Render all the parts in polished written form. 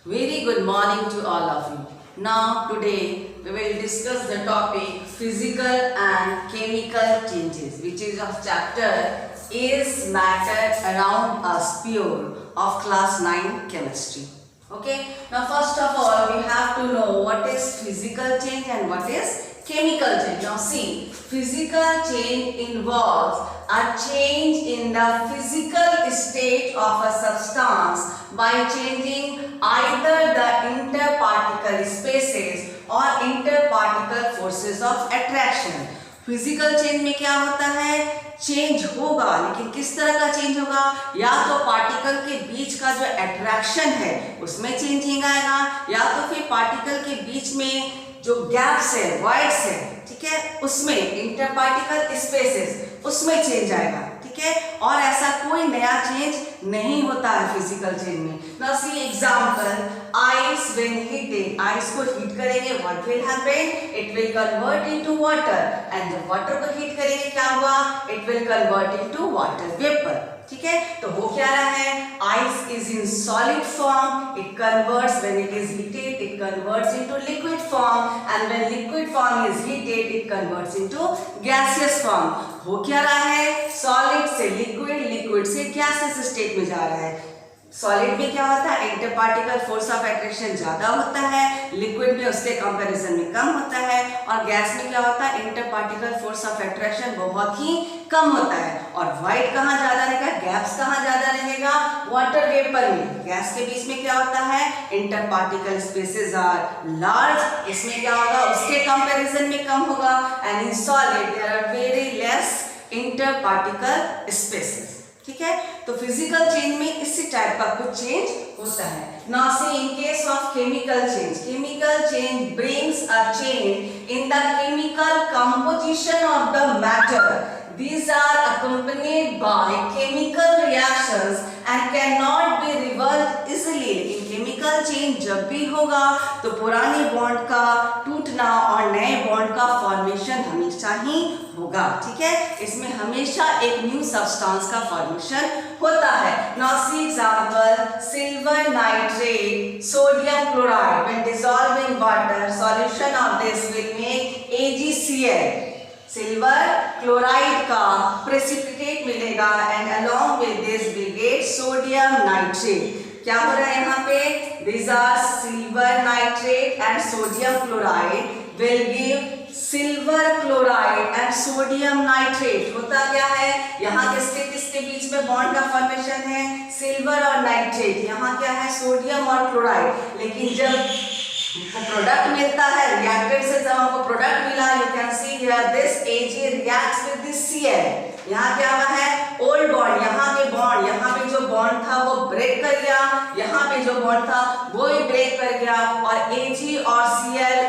Very good morning to all of you. Now today we will discuss the topic physical and chemical changes, which is of chapter Is Matter Around Us Pure of class 9 chemistry. Okay, now first of all we have to know what is physical change and what is chemical change. Now see, physical change involves a change in the physical state of a substance by changing either the interparticle spaces or interparticle forces of attraction. Physical change में क्या होता है, change होगा, लेकिन किस तरह का change होगा, या तो पार्टिकल के बीच का जो अट्रैक्शन है उसमें चेंजिंग आएगा, या तो फिर पार्टिकल के बीच में जो गैप्स है, वॉइड्स है, ठीक है, उसमें इंटरपार्टिकल स्पेसेस उसमें चेंज आएगा, ठीक है। और ऐसा कोई नया चेंज नहीं होता है फिजिकल चेंज में। Now see example, ice when heated, ice को हीट करेंगे what will happen, it will convert into water, and जब वाटर को हीट करेंगे क्या हुआ, it will convert into water vapour, ठीक है। तो वो क्या रहा है, ice is in solid form, it converts when it is heated, it converts into liquid form, and when liquid form is heated it converts into gaseous form. हो क्या रहा है, सॉलिड से लिक्विड, लिक्विड से गैसियस स्टेट में जा रहा है। सॉलिड में क्या होता है, इंटरपार्टिकल फोर्स ऑफ अट्रैक्शन ज्यादा होता है, लिक्विड में उसके कंपैरिजन में कम होता है, और गैस में क्या होता है, इंटरपार्टिकल फोर्स ऑफ अट्रैक्शन बहुत ही कम होता है। और वाइट कहाँ ज्यादा रहेगा, गैप्स कहाँ ज्यादा रहेगा, वाटर वेपर में। गैस के बीच में क्या होता है, इंटरपार्टिकल स्पेसेस आर लार्ज, इसमें क्या होगा, उसके कंपैरिजन में कम होगा, and in solid there are very less interparticle spaces, ठीक है। तो फिजिकल चेंज में इसी टाइप का कुछ चेंज होता है। Now C in case of chemical change, chemical change brings a change in the chemical composition of the matter. These are accompanied by chemical reactions and cannot be reversed easily. लेकिन chemical change जब भी होगा तो पुराने bond का टूटना और नए बॉन्ड का फॉर्मेशन हमेशा ही होगा, ठीक है। इसमें हमेशा एक न्यू सब्सटेंस का फॉर्मेशन होता है। Now see example, silver nitrate, sodium chloride when dissolve in water, solution of this will make AgCl, silver chloride का प्रेसिपिटेट मिलेगा, and along with this we get sodium nitrate. क्या हो रहा है यहाँ पे, this are silver nitrate and sodium chloride will give silver chloride and sodium nitrate. होता क्या है, यहाँ किसके किसके बीच में बॉन्ड का फॉर्मेशन है, सिल्वर और नाइट्रेट, यहाँ क्या है, सोडियम और क्लोराइड। लेकिन जब प्रोडक्ट मिलता है, रिएक्टेंट से जब हमको प्रोडक्ट मिला, you can see here this Ag reacts with this Cl। यहाँ क्या हुआ है, ओल्ड बॉन्ड, यहाँ पे जो बॉन्ड था वो ब्रेक कर गया, यहाँ पे जो बॉन्ड था वो भी ब्रेक कर गया, और Ag और Cl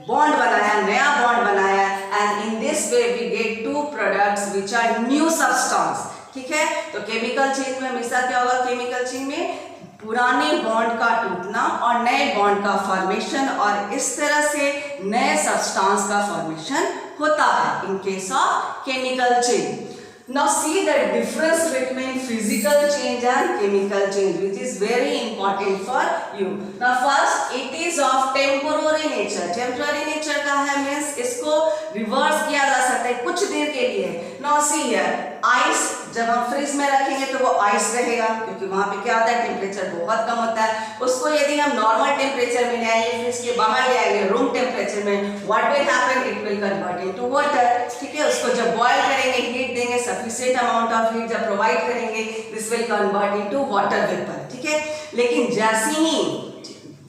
बॉन्ड बनाया, नया बॉन्ड बनाया, and in this way we get two products which are new substance, ठीक है। तो केमिकल चेंज में हमेशा क्या होगा, केमिकल चेंज में पुराने बॉन्ड का टूटना और नए बॉन्ड का फॉर्मेशन, और इस तरह से नए सब्सटेंस का फॉर्मेशन होता है इन case of chemical change. Now see the difference between physical change and chemical change, which is very important for you. Now first, it is of temporary nature. Temporary nature का है means इसको reverse किया जा सकता है कुछ देर के लिए। Now see here, ice जब हम फ्रिज में रखेंगे तो वो आइस रहेगा, क्योंकि वहां पे क्या होता है, टेम्परेचर बहुत कम होता है। उसको यदि हम नॉर्मल टेम्परेचर में ले आएंगे, फ्रिज के बाहर ले आएंगे रूम टेम्परेचर में, what will happen, it will convert into water, ठीक है। उसको जब बॉयल करेंगे, हीट देंगे, सफिशिएंट अमाउंट ऑफ हीट जब प्रोवाइड करेंगे, this will convert into water vapour, ठीक है। लेकिन जैसे ही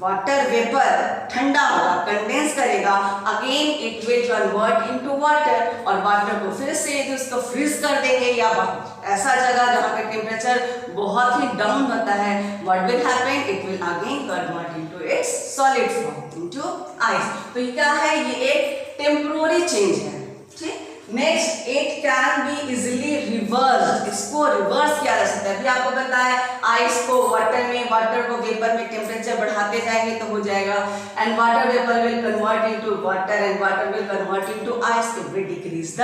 वाटर वेपर ठंडा होगा, कंडेंस करेगा, again it will convert into water, और वाटर को फिर से यदि उसको फ्रीज कर देंगे या ऐसा जगह जहाँ पे टेम्परेचर बहुत ही डाउन होता है, what will happen, it will again convert into its solid form, into ice. तो ये क्या है, ये एक टेम्पोररी चेंज है, ठीक। Next, it can be easily reverse, इसको रिवर्स किया जा सकता है। अभी आपको बताया, आइस को वाटर में, वाटर को वेपर में टेम्परेचर बढ़ाते जाएंगे तो हो जाएगा, and water vapour will convert into water, and water will convert into ice, it will decrease the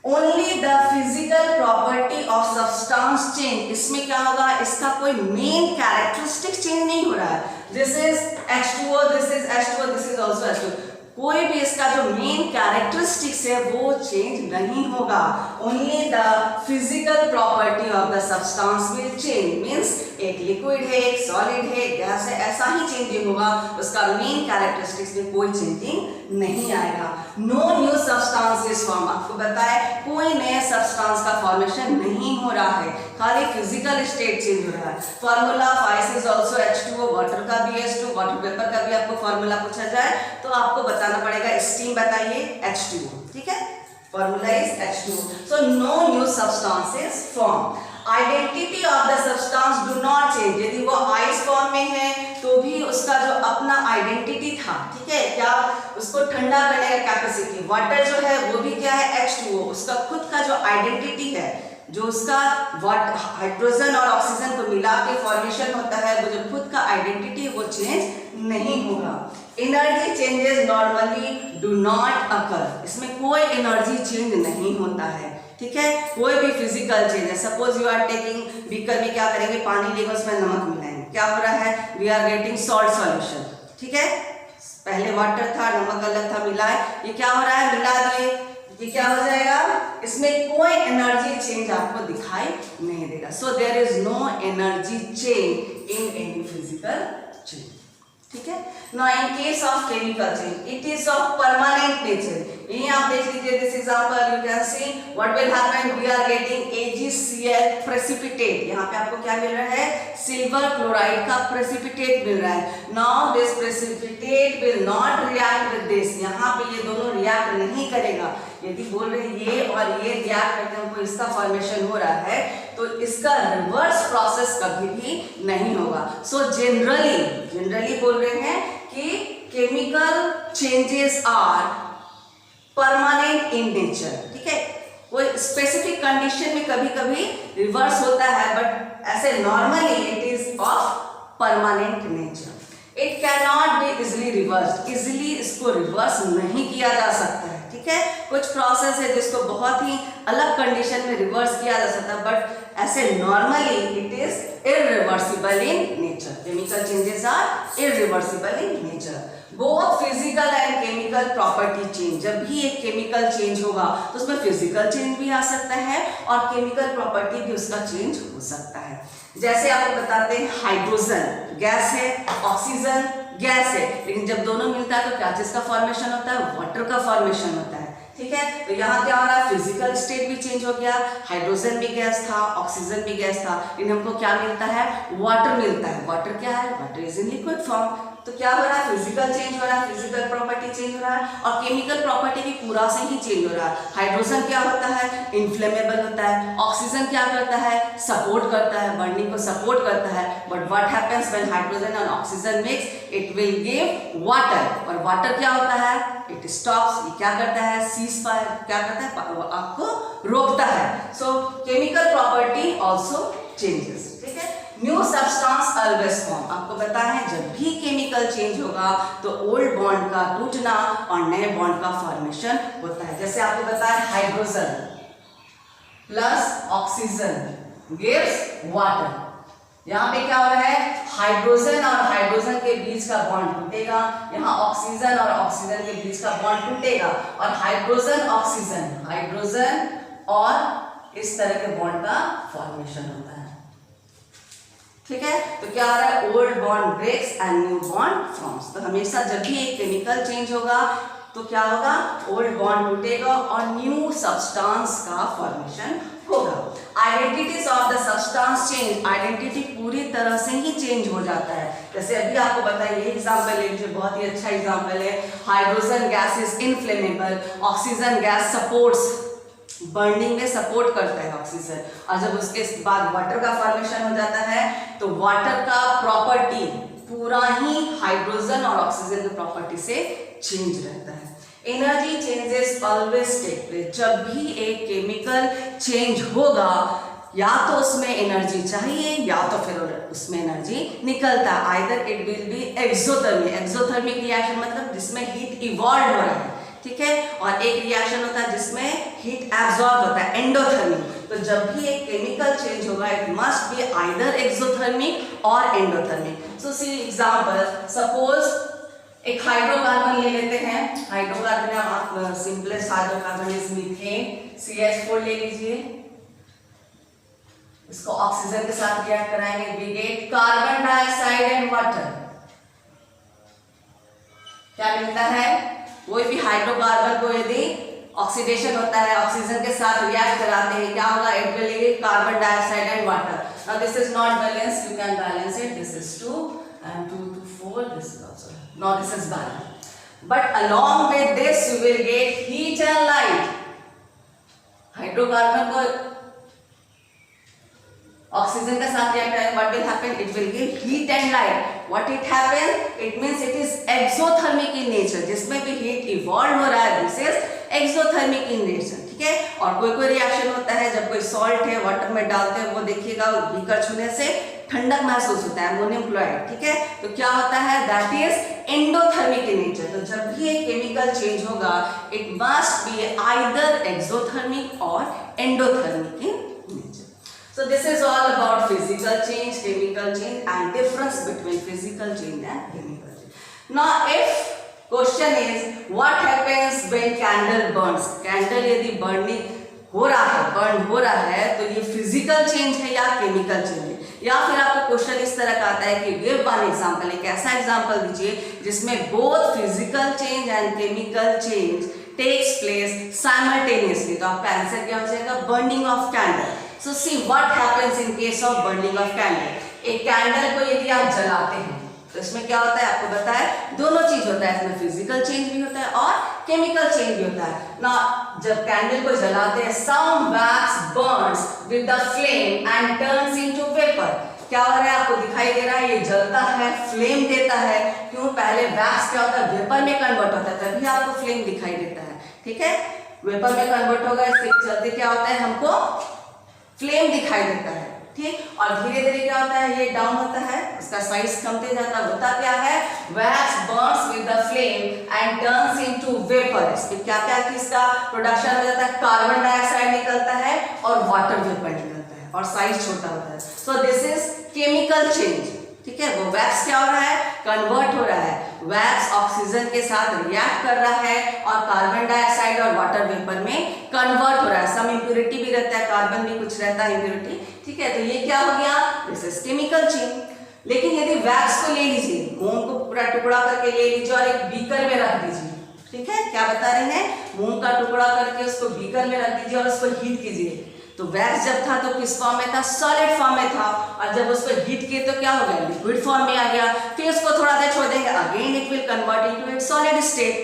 only the physical property of substance change. इसमें क्या होगा, इसका कोई मेन कैरेक्टरिस्टिक चेंज नहीं हो रहा है। This is H2O, this is H2O, this is also H2O। कोई भी इसका जो मेन कैरेक्टरिस्टिक्स है वो चेंज नहीं होगा। Only the physical property of the substance will change. Means एक लिक्विड है, एक सॉलिड है, गैस है, ऐसा ही चेंजिंग होगा, उसका मेन कैरेक्टरिस्टिक्स में कोई चेंजिंग नहीं आएगा। No new substance is form. आपको बताए कोई नए सब्सटेंस का फॉर्मेशन नहीं हो रहा है, खाली फिजिकल स्टेट चेंज हो रहा है। Formula 5 is also H2O, water का भी H2, वाटर वेपर का भी आपको फॉर्मूला पूछा जाए तो आपको बताना पड़ेगा स्टीम बताइए H2O, ठीक है। Formula is H2O। So no new substance is form. Identity of the substance do not change. यदि वो आइस फॉर्म में है तो भी उसका जो अपना आइडेंटिटी था, ठीक है, क्या उसको ठंडा करने का कैपेसिटी। वाटर जो है वो भी क्या है H2O, उसका खुद का जो आइडेंटिटी है, जो उसका हाइड्रोजन और ऑक्सीजन को मिला के फॉर्मेशन होता है, वो जो खुद का आइडेंटिटी वो चेंज नहीं होगा। Energy changes normally do not occur. इसमें कोई एनर्जी चेंज नहीं होता है, ठीक है। कोई भी फिजिकल चेंज है, suppose you are taking beaker में क्या करेंगे, पानी लेंगे, उसमें नमक मिलाएंगे, क्या हो रहा है, we are getting salt solution, ठीक है। पहले वाटर था, नमक अलग था, मिलाए, ये क्या हो रहा है, मिला दिए, ये क्या हो जाएगा, इसमें कोई एनर्जी चेंज आपको दिखाई नहीं देगा। So there is no energy change in any physical change, ठीक है। Now in case of chemical change it is of permanent nature. यही आप देख लीजिए, this example you can see what will happen, we are getting AgCl precipitate. यहाँ पे आपको क्या मिल रहा है, सिल्वर क्लोराइड का प्रेसिपिटेट मिल रहा है। Now this precipitate will not react with this. यहाँ पे ये दोनों रिएक्ट नहीं करेगा। यदि बोल रहे ये और ये रिएक्ट करके हमको इसका फॉर्मेशन हो रहा है तो इसका रिवर्स प्रोसेस कभी भी नहीं होगा। सो जनरली बोल रहे हैं कि chemical changes are permanent in nature, ठीक है। कोई स्पेसिफिक कंडीशन में कभी कभी रिवर्स होता है, बट ऐसे normally it is of permanent nature. It can not be easily reverse. Easily इसको रिवर्स नहीं किया जा सकता है, ठीक है। कुछ प्रोसेस है जिसको बहुत ही अलग कंडीशन में रिवर्स किया जा सकता है, बट ऐसे normally it is irreversible in nature. Chemical changes are irreversible in nature. Both physical and chemical property change. जब भी एक केमिकल चेंज होगा तो उसमें फिजिकल चेंज भी आ सकता है और केमिकल प्रॉपर्टी भी उसका चेंज हो सकता है। जैसे आपको बताते हैं, हाइड्रोजन गैस है, ऑक्सीजन गैस है, लेकिन जब दोनों मिलता है तो क्या चीज का फॉर्मेशन होता है, वाटर का फॉर्मेशन होता है, ठीक है। तो यहाँ क्या हो रहा है, फिजिकल स्टेट भी चेंज हो गया, हाइड्रोजन भी गैस था, ऑक्सीजन भी गैस था, लेकिन हमको क्या मिलता है, वाटर मिलता है। वाटर क्या है, water is in liquid form. तो क्या हो रहा है, फिजिकल चेंज हो रहा है, फिजिकल प्रॉपर्टी चेंज हो रहा है, और केमिकल प्रॉपर्टी भी पूरा से ही चेंज हो रहा है। हाइड्रोजन क्या होता है, इन्फ्लेमेबल होता है। ऑक्सीजन क्या करता है, सपोर्ट करता है, बर्निंग को सपोर्ट करता है। But what happens when hydrogen and oxygen mix, it will give water. और वाटर क्या होता है, इट स्टॉप्स। ये क्या करता है, सीज फायर, क्या करता है, आपको रोकता है। सो केमिकल प्रॉपर्टी ऑल्सो चेंजेस, ठीक है। New substance always form. आपको पता है जब भी केमिकल चेंज होगा तो ओल्ड बॉन्ड का टूटना और नए बॉन्ड का फॉर्मेशन होता है। जैसे आपको पता है, hydrogen plus oxygen gives water. यहाँ पे क्या हो रहा है, हाइड्रोजन और हाइड्रोजन के बीच का बॉन्ड टूटेगा, यहाँ ऑक्सीजन और ऑक्सीजन के बीच का बॉन्ड टूटेगा, और हाइड्रोजन और इस तरह के बॉन्ड का फॉर्मेशन होता है, ठीक है। तो क्या हो रहा है, old bond breaks and new bond forms. तो हमेशा जब भी एक केमिकल चेंज होगा तो क्या होगा, ओल्ड बॉन्ड टूटेगा और न्यू सब्सटेंस का फॉर्मेशन होगा। Identities of the substance change. Identity पूरी तरह से ही चेंज हो जाता है। जैसे अभी आपको बताइए, ये एग्जाम्पल है जो बहुत ही अच्छा एग्जाम्पल है, hydrogen gas is inflammable, oxygen gas supports, burning में सपोर्ट करता है ऑक्सीजन, और जब उसके बाद वाटर का फॉर्मेशन हो जाता है तो वाटर का प्रॉपर्टी पूरा ही हाइड्रोजन और ऑक्सीजन की प्रॉपर्टी से चेंज रहता है। Energy changes always take place. जब भी एक केमिकल चेंज होगा या तो उसमें एनर्जी चाहिए या तो फिर उसमें एनर्जी निकलता है। Either it will be exothermic. Exothermic reaction मतलब जिसमें हीट इवॉल्व हो रहा है, ठीक है, और एक रिएक्शन होता है जिसमें हीट एब्जॉर्ब होता है, एंडोथर्मिक। तो जब भी एक केमिकल चेंज होगा it must be either exothermic or endothermic. So C example, suppose एक हाइड्रोकार्बन ले लेते हैं। हाइड्रोकार्बन आप simplest hydrocarbon is methane, CH4 ले लीजिए, इसको ऑक्सीजन के साथ रिएक्ट कराएंगे, we get carbon dioxide and water. क्या मिलता है, कोई भी हाइड्रोकार्बन को यदि ऑक्सीडेशन होता है, ऑक्सीजन के साथ रिएक्ट कराते हैं, क्या होगा, it will give carbon dioxide and water. Now this is not balance, you can balance it, this is 2 and 2 to 4, this is also, now this is balanced, but along with this you will get heat and light। Hydrocarbon को oxygen के साथ react करेंगे, what will happen, it will give heat and light। what it happens, it means it is exothermic in nature, जिसमें भी heat evolve हो रहा है, this is exothermic in nature, ठीक है। और कोई रिएक्शन होता है जब कोई सॉल्ट है वाटर में डालते हैं, वो देखिएगा बीकर छूने से ठंडक महसूस होता है, अमोनियम क्लोराइड, ठीक है। तो क्या होता है, that is endothermic in nature. तो जब भी एक केमिकल चेंज होगा it must be either exothermic or endothermic in nature. So this is all about physical change, chemical change and difference between physical change and chemical change. Now if question is what happens when candle burns? Candle यदि burning हो रहा है, burn हो रहा है, तो ये physical change है या chemical change है? या फिर आपको क्वेश्चन इस तरह का आता है कि give one example, एक ऐसा एग्जाम्पल दीजिए जिसमें both physical change and chemical change takes place simultaneously। तो आपका आंसर क्या हो जाएगा, burning of candle। So see what happens in case of burning of candle। एक कैंडल को यदि आप जलाते हैं तो इसमें क्या होता है, आपको पता है, दोनों चीज होता है, इसमें फिजिकल चेंज भी होता है और केमिकल चेंज भी होता है ना। जब कैंडल को जलाते हैं, some wax burns with the flame and turns into vapor। क्या हो रहा है, आपको दिखाई दे रहा है, ये जलता है, फ्लेम देता है। क्यों, पहले वैक्स क्या होता है, वेपर में कन्वर्ट होता है, तभी आपको फ्लेम दिखाई देता है, ठीक है। वेपर में कन्वर्ट होगा, इससे चलते क्या होता है, हमको फ्लेम दिखाई देता है, ठीक। और धीरे धीरे क्या होता है, ये डाउन होता है, उसका साइज कमते जाता है। होता क्या है, wax Burns with the flame and turns into vapour. इसमें क्या क्या किसका प्रोडक्शन हो जाता है, कार्बन डाइऑक्साइड निकलता है और वाटर वेपर निकलता है और साइज छोटा होता है। सो दिस इज केमिकल चेंज, ठीक है। वो वैक्स क्या हो रहा है, कन्वर्ट हो रहा है, वैक्स ऑक्सीजन के साथ रिएक्ट कर रहा है और कार्बन डाइऑक्साइड और वाटर वेपर में कन्वर्ट हो रहा है। सम इंप्योरिटी भी रहता है, कार्बन भी कुछ रहता है इंप्योरिटी, ठीक है। तो ये क्या हो गया, दिस इज केमिकल चेंज। लेकिन यदि वैक्स को ले लीजिए, मूंग को पूरा टुकड़ा करके ले लीजिए और एक बीकर में रख दीजिए, ठीक है। क्या बता रहे हैं, मूंग का टुकड़ा करके उसको बीकर में रख दीजिए और उसको हीट कीजिए। तो वैक्स जब था तो किस फॉर्म में था, सॉलिड फॉर्म में था, और जब उसको हीट किए तो क्या हो गया, लिक्विड फॉर्म में आ गया। फिर उसको थोड़ा देर छोड़ देंगे, again it will convert into its solid state,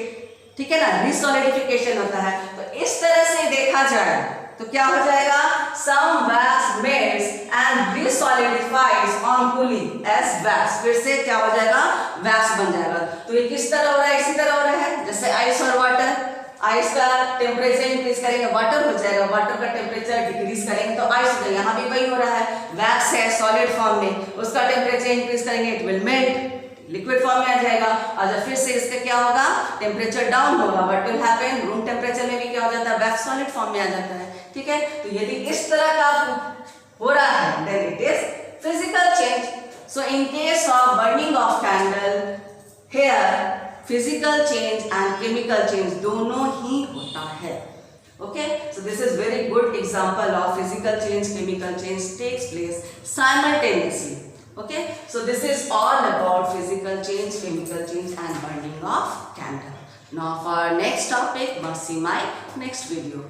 ठीक है ना, रिसॉलिडिफिकेशन होता है। तो इस तरह से देखा जाए तो क्या हो जाएगा, some wax melts and resolidifies on cooling as wax। फिर से क्या हो जाएगा, वैक्स बन जाएगा। तो ये किस तरह हो रहा है, इसी तरह हो रहा है जैसे आइस और वाटर। आइस का टेम्परेचर इंक्रीज करेंगे वाटर हो जाएगा, वाटर का टेम्परेचर डिक्रीज करेंगे तो आइस हो जाएगा। यहाँ भी वही हो रहा है, वैक्स है सॉलिड फॉर्म में, उसका टेम्परेचर इंक्रीज करेंगे it will melt, liquid form में आ जाएगा। और जब फिर से इसका क्या होगा, टेम्परेचर डाउन होगा, what will happen, room temperature में भी क्या हो जाता है, वैक्स सॉलिड फॉर्म में आ जाता है, ठीक है। तो यदि इस तरह का हो रहा है then it is physical change. So in case of burning of candle here physical change and chemical change दोनों ही होता है, okay. So this is very good example of physical change, chemical change takes place simultaneously, okay। So this is all about physical change, chemical change and burning of candle. Now for next topic must see my next video.